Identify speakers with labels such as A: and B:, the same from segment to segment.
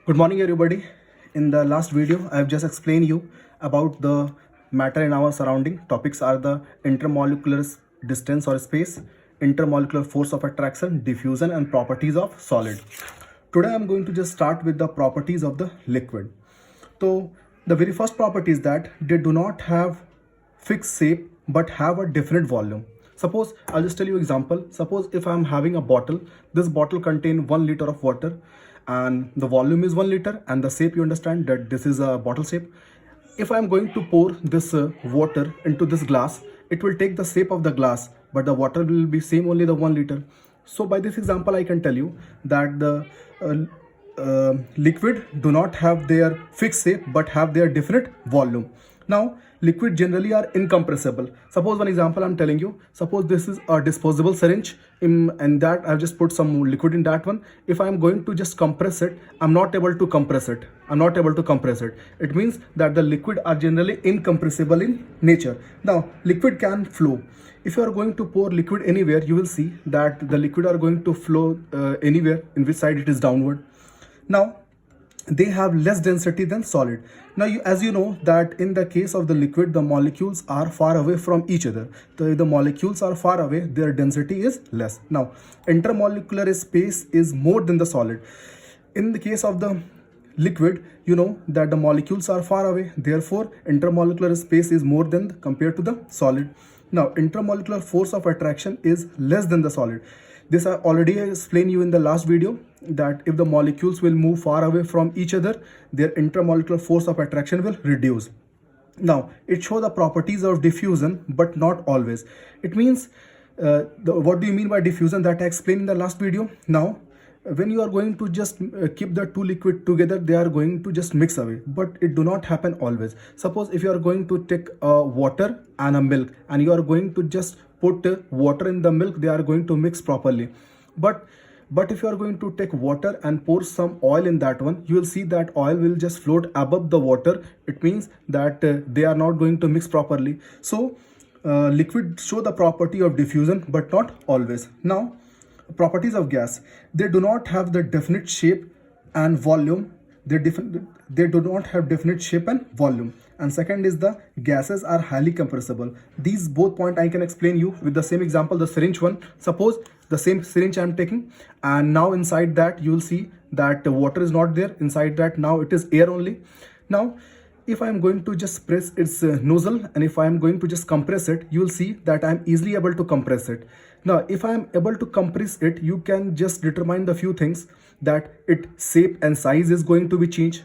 A: Good morning, everybody. In the last video, I have just explained you about the matter in our surrounding. Topics are the intermolecular distance or space, intermolecular force of attraction, diffusion, and properties of solid. Today, I am going to just start with the properties of the liquid. So, the very first property is that they do not have fixed shape but have a definite volume. Suppose I'll just tell you example. Suppose if I'm having a bottle, this bottle contain 1 liter of water and the volume is 1 liter and the shape, you understand that this is a bottle shape. If I'm going to pour this water into this glass, it will take the shape of the glass, but the water will be same only the 1 liter. So by this example, I can tell you that the liquid do not have their fixed shape but have their definite volume. Now liquid generally are incompressible. Suppose one example I'm telling you, suppose this is a disposable syringe and that I've just put some liquid in that one. If I'm going to just compress it, I'm not able to compress it. It means that the liquid are generally incompressible in nature. Now liquid can flow. If you are going to pour liquid anywhere, you will see that the liquid are going to flow anywhere in which side it is downward. Now they have less density than solid. Now as you know that in the case of the liquid, the molecules are far away from each other. So if the molecules are far away, their density is less. Now intermolecular space is more than the solid. In the case of the liquid, you know that the molecules are far away, therefore intermolecular space is more than compared to the solid. Now intermolecular force of attraction is less than the solid. This I already explained you in the last video that if the molecules will move far away from each other, their intermolecular force of attraction will reduce. Now it shows the properties of diffusion but not always. It means what do you mean by diffusion, that I explained in the last video. Now when you are going to just keep the two liquid together, they are going to just mix away, but it do not happen always. Suppose if you are going to take water and a milk and you are going to just put water in the milk, they are going to mix properly. But if you are going to take water and pour some oil in that one, you will see that oil will just float above the water. It means that they are not going to mix properly. So liquid show the property of diffusion but not always. Now properties of gas, they do not have the definite shape and volume. They do not have definite shape and volume. And second is the gases are highly compressible. These both point I can explain you with the same example, the syringe one. Suppose the same syringe I am taking and now inside that you will see that the water is not there. Inside that now it is air only. Now if I am going to just press its nozzle and if I am going to just compress it, you will see that I am easily able to compress it. Now if I am able to compress it, you can just determine the few things, that its shape and size is going to be changed.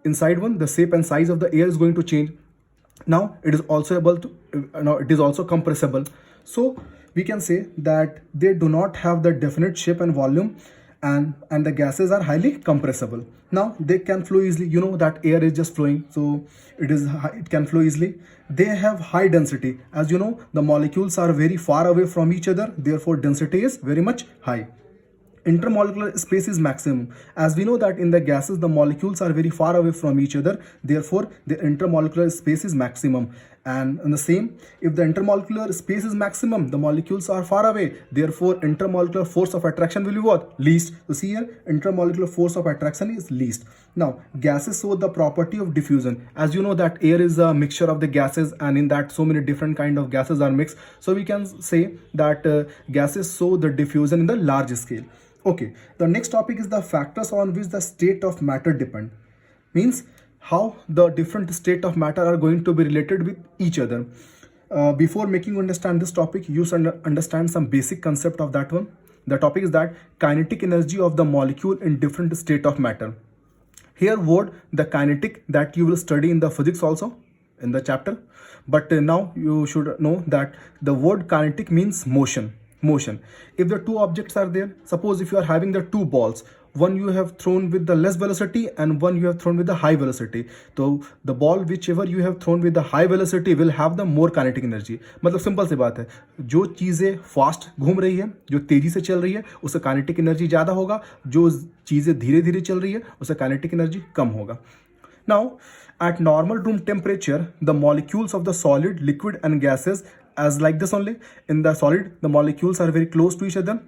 A: Inside one, the shape and size of the air is going to change. Now it is also able to now it is also compressible. So we can say that they do not have the definite shape and volume, and the gases are highly compressible. Now they can flow easily. You know that air is just flowing, so it can flow easily. They have high density. As you know, the molecules are very far away from each other, therefore density is very much high. Intermolecular space is maximum. As we know that in the gases, the molecules are very far away from each other, therefore the intermolecular space is maximum. And in the same, if the intermolecular space is maximum, the molecules are far away, therefore intermolecular force of attraction will be what? Least. So see here, intermolecular force of attraction is least. Now gases show the property of diffusion. As you know that air is a mixture of the gases, and in that so many different kind of gases are mixed, so we can say that gases show the diffusion in the large scale. Okay, the next topic is the factors on which the state of matter depend. Means how the different state of matter are going to be related with each other. Before making you understand this topic, you should understand some basic concept of that one. The topic is that kinetic energy of the molecule in different state of matter. Here word the kinetic that you will study in the physics also in the chapter. But now you should know that the word kinetic means motion. If the two objects are there, suppose if you are having the two balls, one you have thrown with the less velocity and one you have thrown with the high velocity, so the ball whichever you have thrown with the high velocity will have the more kinetic energy. मतलब simple सी बात है, जो चीज़ें fast घूम रही है, जो तेजी से चल रही है, उसका काइनेटिक एनर्जी ज़्यादा होगा, जो चीज़ें धीरे धीरे चल रही है उसका काइनेटिक एनर्जी कम होगा. Now at normal room temperature, the molecules of the solid, liquid and gases as like this only. In the solid, the molecules are very close to each other.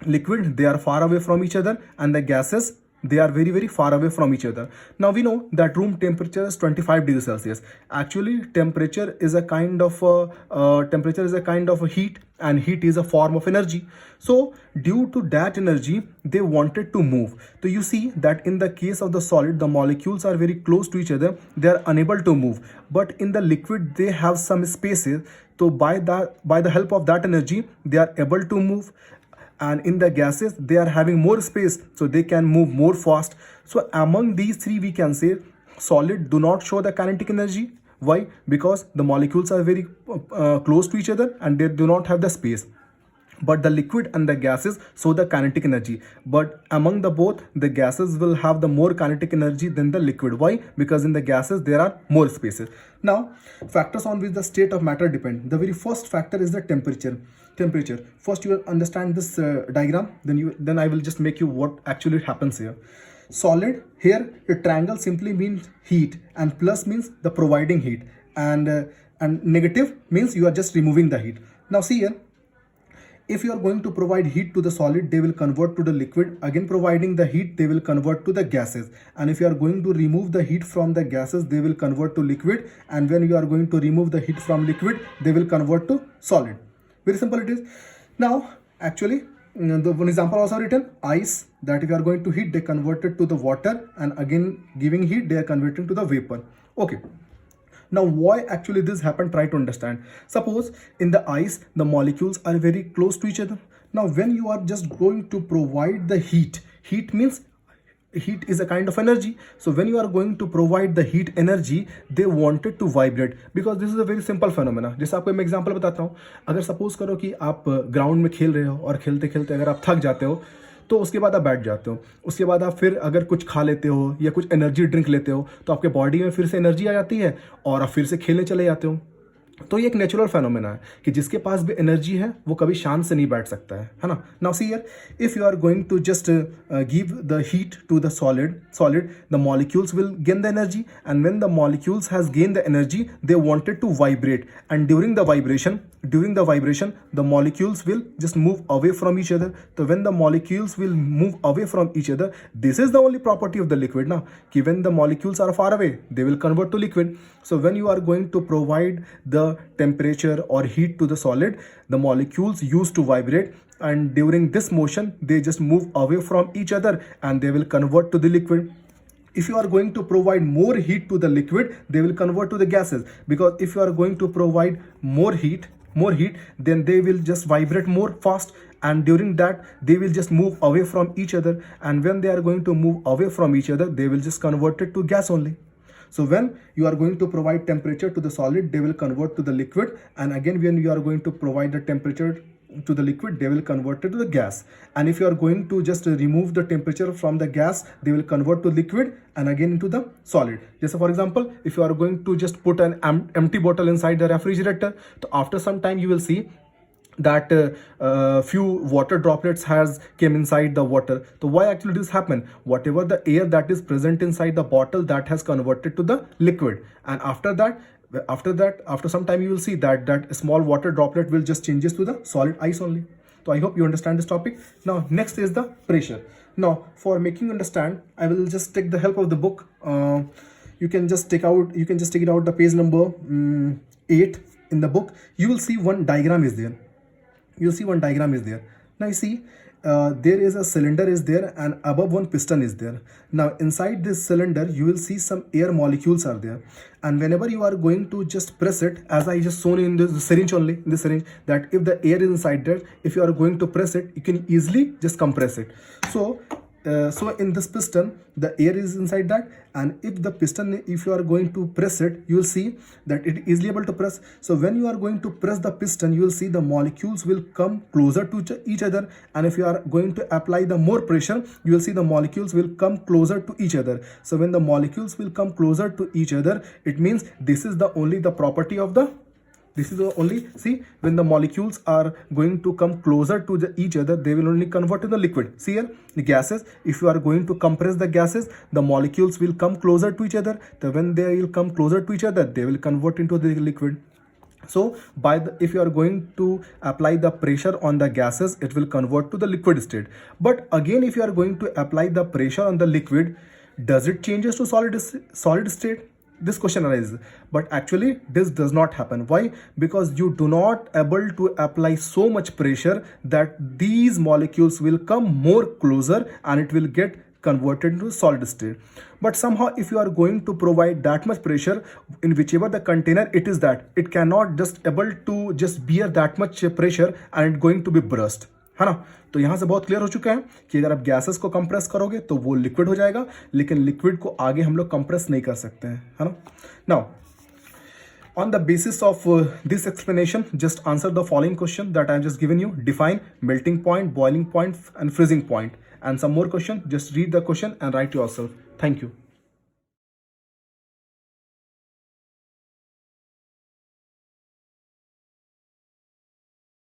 A: Liquid, they are far away from each other, and the gases they are very very far away from each other. Now we know that room temperature is 25 degrees Celsius. Actually temperature is a kind of a heat, and heat is a form of energy. So due to that energy they wanted to move. So you see that in the case of the solid, the molecules are very close to each other, they are unable to move. But in the liquid they have some spaces, so by the help of that energy they are able to move. And in the gases they are having more space, so they can move more fast. So among these three we can say solid do not show the kinetic energy. Why? Because the molecules are very close to each other and they do not have the space. But the liquid and the gases show the kinetic energy. But among the both, the gases will have the more kinetic energy than the liquid. Why? Because in the gases there are more spaces. Now, factors on which the state of matter depend. The very first factor is the temperature. First you will understand this diagram, then I will just make you what actually happens here. Solid, here a triangle simply means heat, and plus means the providing heat, and negative means you are just removing the heat. Now see here, if you are going to provide heat to the solid, they will convert to the liquid. Again providing the heat, they will convert to the gases. And if you are going to remove the heat from the gases, they will convert to liquid. And when you are going to remove the heat from liquid, they will convert to solid. Very simple it is. Now actually the one example also written, ice, that if you are going to heat, they convert it to the water, and again giving heat they are converting to the vapor. Okay. Now why actually this happened, try to understand. Suppose in the ice the molecules are very close to each other. Now when you are just going to provide the heat means heat is a kind of energy. So when you are going to provide the heat energy, they wanted to vibrate, because this is a very simple phenomena. जैसे आपको मैं example बताता हूँ. अगर suppose करो कि आप ground में खेल रहे हो और खेलते खेलते अगर आप थक जाते हो, तो उसके बाद आप बैठ जाते हो. उसके बाद आप फिर अगर कुछ खा लेते हो या कुछ एनर्जी ड्रिंक लेते हो, तो आपके बॉडी में फिर से एनर्जी आ जाती है और आप फिर से खेलने चले जाते हो. तो ये एक नेचुरल फेनोमेना है कि जिसके पास भी एनर्जी है वो कभी शांत से नहीं बैठ सकता है ना. Now see here, if you are going to just give the heat to the solid, the molecules will gain the energy, and when the molecules has gain the energy they wanted to vibrate, and during the vibration the molecules will just move away from each other. So when the molecules will move away from each other, this is the only property of the liquid now, कि when the molecules are far away they will convert to liquid. So when you are going to provide the temperature or heat to the solid, the molecules used to vibrate, and during this motion they just move away from each other and they will convert to the liquid. If you are going to provide more heat to the liquid, they will convert to the gases, because if you are going to provide more heat, then they will just vibrate more fast, and during that they will just move away from each other, and when they are going to move away from each other, they will just convert it to gas only. So when you are going to provide temperature to the solid, they will convert to the liquid, and again when you are going to provide the temperature to the liquid, they will convert it to the gas. And if you are going to just remove the temperature from the gas, they will convert to liquid and again into the solid. Just for example, if you are going to just put an empty bottle inside the refrigerator, so after some time you will see that few water droplets has came inside the water. So why actually this happen? Whatever the air that is present inside the bottle, that has converted to the liquid, and after some time you will see that small water droplet will just changes to the solid ice only. So I hope you understand this topic. Now next is the pressure. Now for making you understand, I will just take the help of the book. You can just take it out the page number 8 in the book. You will see one diagram is there. Now you see there is a cylinder is there, and above one piston is there. Now inside this cylinder you will see some air molecules are there, and whenever you are going to just press it, as I just shown in this syringe only, in this syringe, that if the air is inside there, if you are going to press it, you can easily just compress it. So in this piston the air is inside that, and if you are going to press it, you will see that it is easily able to press. So when you are going to press the piston, you will see the molecules will come closer to each other, and if you are going to apply the more pressure, you will see the molecules will come closer to each other. So when the molecules will come closer to each other, it means this is only the property of the see, when the molecules are going to come closer to each other, they will only convert to the liquid. See here, the gases, if you are going to compress the gases, the molecules will come closer to each other. So when they will come closer to each other, they will convert into the liquid. So if you are going to apply the pressure on the gases, it will convert to the liquid state. But again, if you are going to apply the pressure on the liquid, does it changes to solid state? This question arises. But actually this does not happen. Why? Because you do not able to apply so much pressure that these molecules will come more closer and it will get converted into solid state. But somehow if you are going to provide that much pressure in whichever the container it is, that it cannot just able to just bear that much pressure and it going to be burst, है ना. तो यहां से बहुत clear हो चुका है कि अगर आप गैसेस को कंप्रेस करोगे तो वो लिक्विड हो जाएगा, लेकिन लिक्विड को आगे हम लोग कंप्रेस नहीं कर सकते हैं, है ना. Now on the basis of this explanation, just answer the following question that I have just given you. Define melting point, boiling point and freezing point, and some more question. Just read the question and write yourself. Thank you.